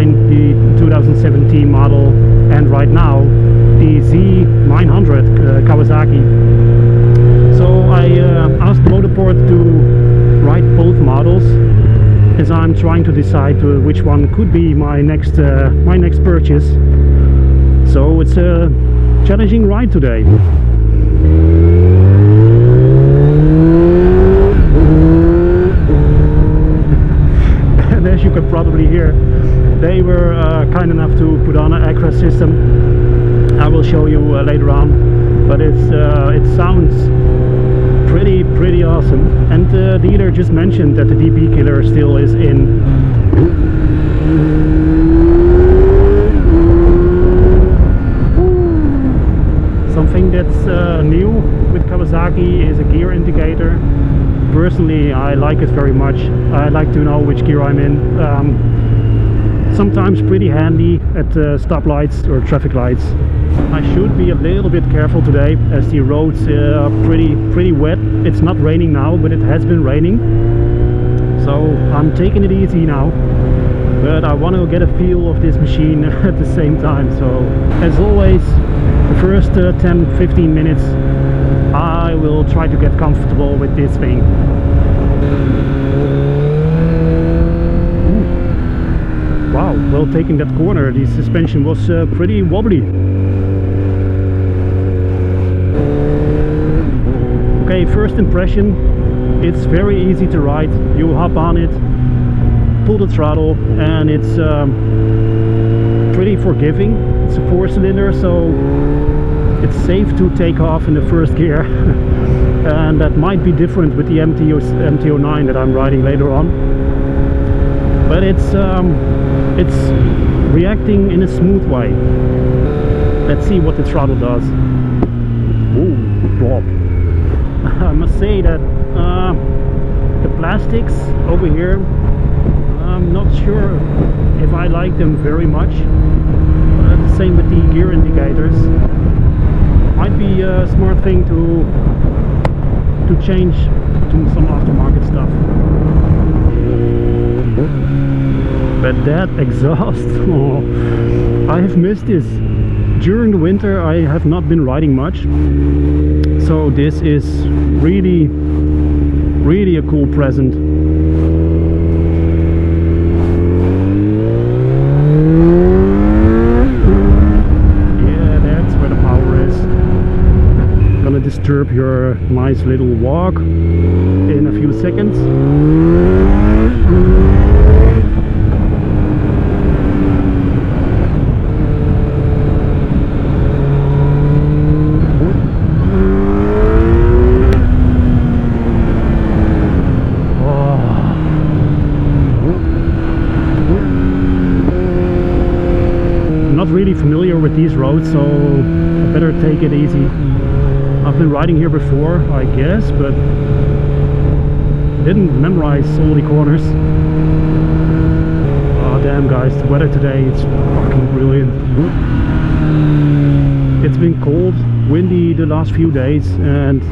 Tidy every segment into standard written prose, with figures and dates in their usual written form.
Z9, the 2017 model, and right now the Z900 Kawasaki. So I asked Motorport to write both models, as I'm trying to decide which one could be my next purchase. So it's a challenging ride today. And as you can probably hear, they were kind enough to put on an Akrapovic system. I will show you later on, but it sounds pretty awesome. And the dealer just mentioned that the DB killer still is in. Something that's new with Kawasaki is a gear indicator. Personally, I like it very much. I like to know which gear I'm in. Sometimes pretty handy at stoplights or traffic lights. I should be a little bit careful today, as the roads are pretty wet. It's not raining now, but it has been raining. So I'm taking it easy now. But I want to get a feel of this machine at the same time. So as always, the first 10-15 minutes I will try to get comfortable with this thing. Ooh. Wow, well taking that corner, the suspension was pretty wobbly. Okay, first impression, it's very easy to ride. You hop on it, pull the throttle, and it's pretty forgiving. It's a 4-cylinder, so it's safe to take off in the first gear. And that might be different with the MT09 that I'm riding later on. But it's reacting in a smooth way. Let's see what the throttle does. Ooh, drop. I must say that the plastics over here, I'm not sure if I like them very much. The same with the gear indicators. Might be a smart thing to change to some aftermarket stuff. But that exhaust, oh, I have missed this. During the winter I have not been riding much, so this is really a cool present. Yeah, that's where the power is. Gonna disturb your nice little walk in a few seconds. Really familiar with these roads, so I better take it easy. I've been riding here before, I guess, but didn't memorize all the corners. Oh damn guys, the weather today is fucking brilliant. It's been cold, windy the last few days, and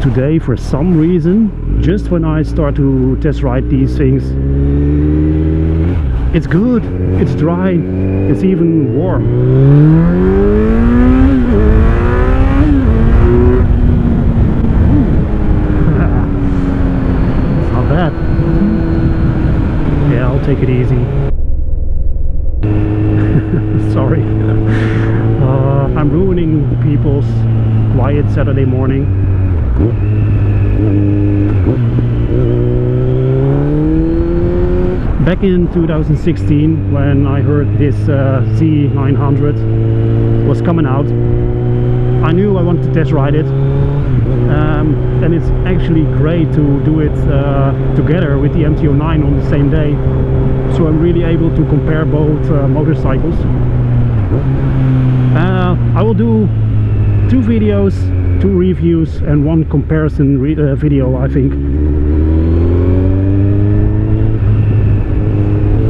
today for some reason, just when I start to test ride these things, it's good, it's dry, it's even warm. It's not bad. Yeah, I'll take it easy. Sorry. I'm ruining people's quiet Saturday morning. Back in 2016, when I heard this Z900 was coming out, I knew I wanted to test ride it, and it's actually great to do it together with the MT09 on the same day, so I'm really able to compare both motorcycles. I will do 2 videos, 2 reviews and 1 comparison video, I think.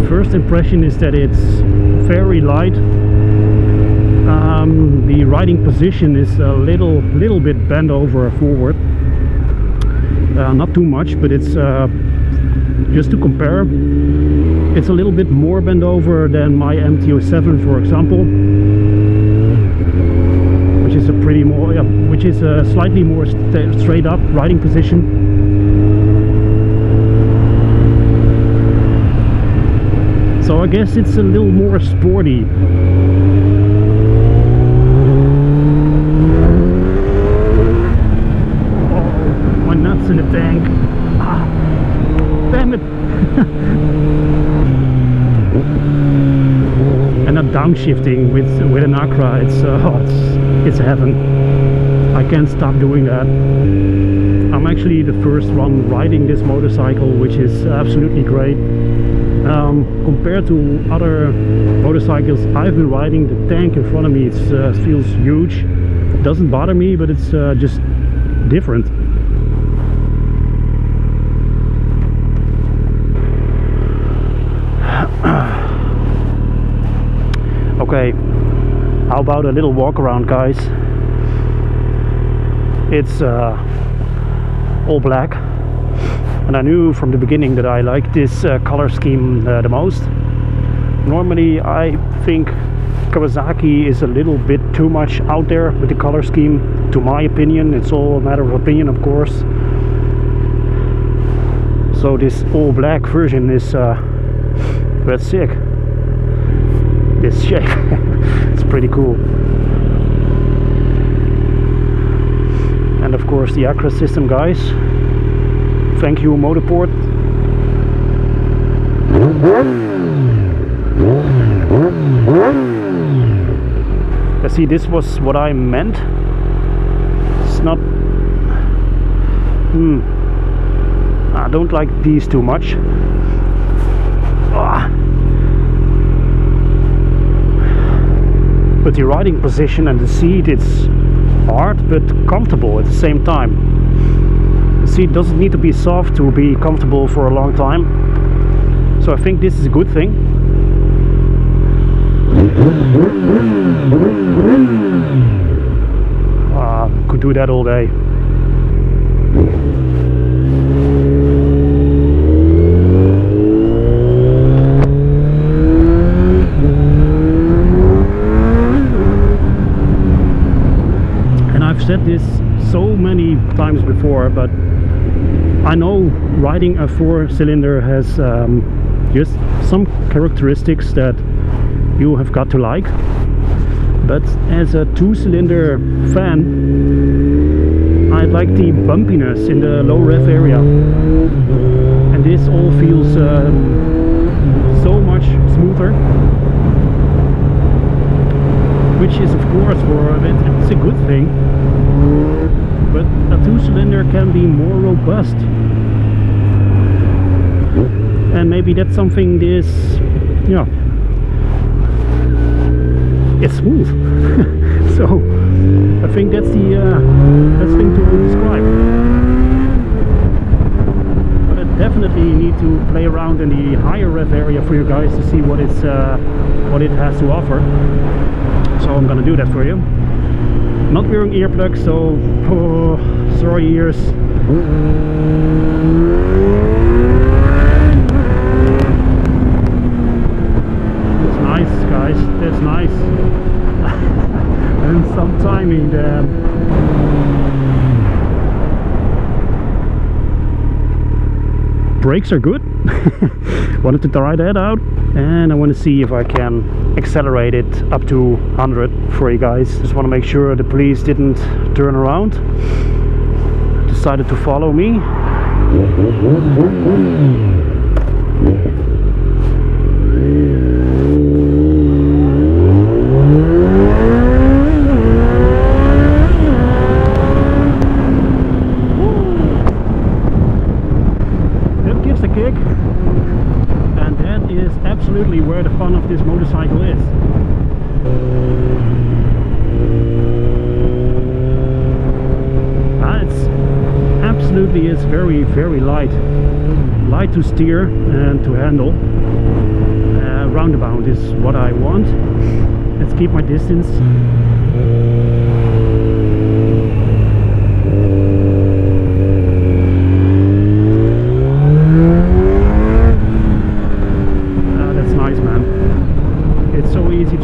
First impression is that it's very light. The riding position is a little bit bent over forward. Not too much, but it's just to compare, it's a little bit more bent over than my MT-07, for example, which is a pretty more, which is a slightly more straight up riding position. So I guess it's a little more sporty. Oh, my nuts in the tank. Ah, damn it. And I'm downshifting with an Acra. It's heaven. I can't stop doing that. I'm actually the first one riding this motorcycle, which is absolutely great. Compared to other motorcycles I've been riding, the tank in front of me feels huge. It doesn't bother me, but it's just different. Okay, how about a little walk around, guys? It's all black. And I knew from the beginning that I like this color scheme the most. Normally I think Kawasaki is a little bit too much out there with the color scheme, to my opinion. It's all a matter of opinion, of course. So this all black version is that's sick. This shape, it's pretty cool. And of course the Acra system, guys. Thank you, Motorport. See, this was what I meant. It's not. I don't like these too much. But the riding position and the seat, it's hard but comfortable at the same time. The seat doesn't need to be soft to be comfortable for a long time, so I think this is a good thing. Could do that all day. And I've said this so many times before, but I know riding a 4-cylinder has just some characteristics that you have got to like, but as a 2-cylinder fan, I like the bumpiness in the low rev area, and this all feels so much smoother, which is of course it's a good thing. But a 2-cylinder can be more robust, and maybe that's something this, it's smooth. So I think that's the best thing to describe. But I definitely need to play around in the higher rev area for you guys to see what it has to offer. So I'm gonna do that for you. Not wearing earplugs, so sorry ears. That's nice, guys. That's nice. And some timing there. Brakes are good. Wanted to try that out, and I want to see if I can accelerate it up to 100 for you guys. Just want to make sure the police didn't turn around, decided to follow me. Kick, and that is absolutely where the fun of this motorcycle is. It's absolutely is very light to steer and to handle. Roundabout is what I want. Let's keep my distance.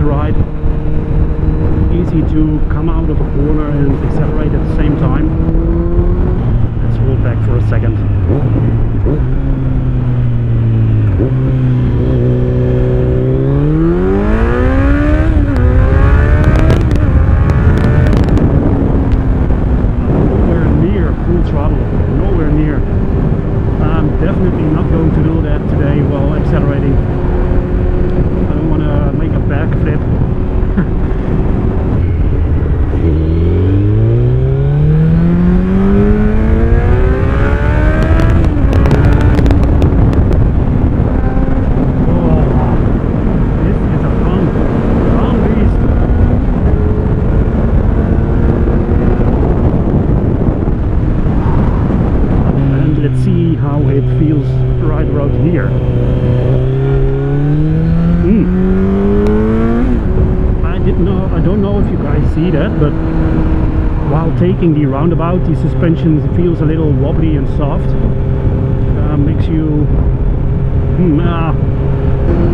ride. Easy to come out of a corner and accelerate at the same time. Let's hold back for a second. Nowhere near full throttle, nowhere near. I'm definitely not going to do that today while accelerating. I don't want to make a backflip. How it feels right around here. I don't know if you guys see that, but while taking the roundabout, the suspension feels a little wobbly and soft. Makes you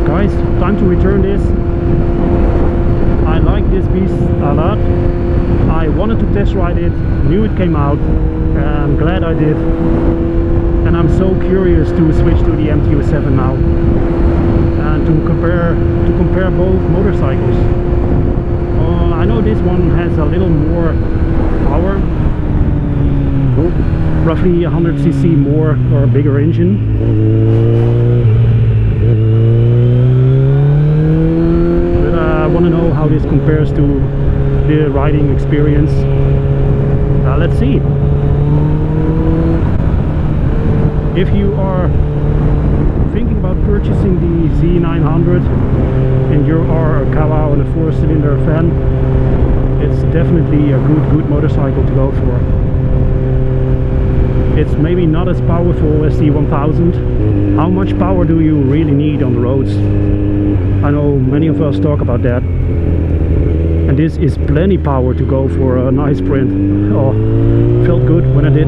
guys, time to return this. I like this beast a lot. I wanted to test ride it, knew it came out, I'm glad I did. And I'm so curious to switch to the MT-07 now and to compare both motorcycles. I know this one has a little more power, roughly 100cc more or a bigger engine. But I want to know how this compares to the riding experience. Let's see. If you are thinking about purchasing the Z900 and you are a Kawa and a 4-cylinder fan, it's definitely a good motorcycle to go for. It's maybe not as powerful as the 1000. How much power do you really need on the roads? I know many of us talk about that. And this is plenty power to go for a nice sprint. Oh, felt good when I did.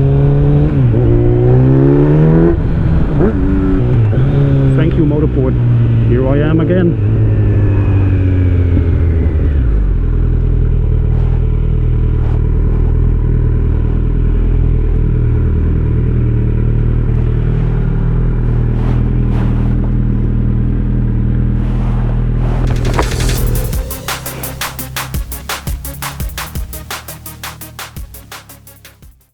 Thank you, Motorport. Here I am again.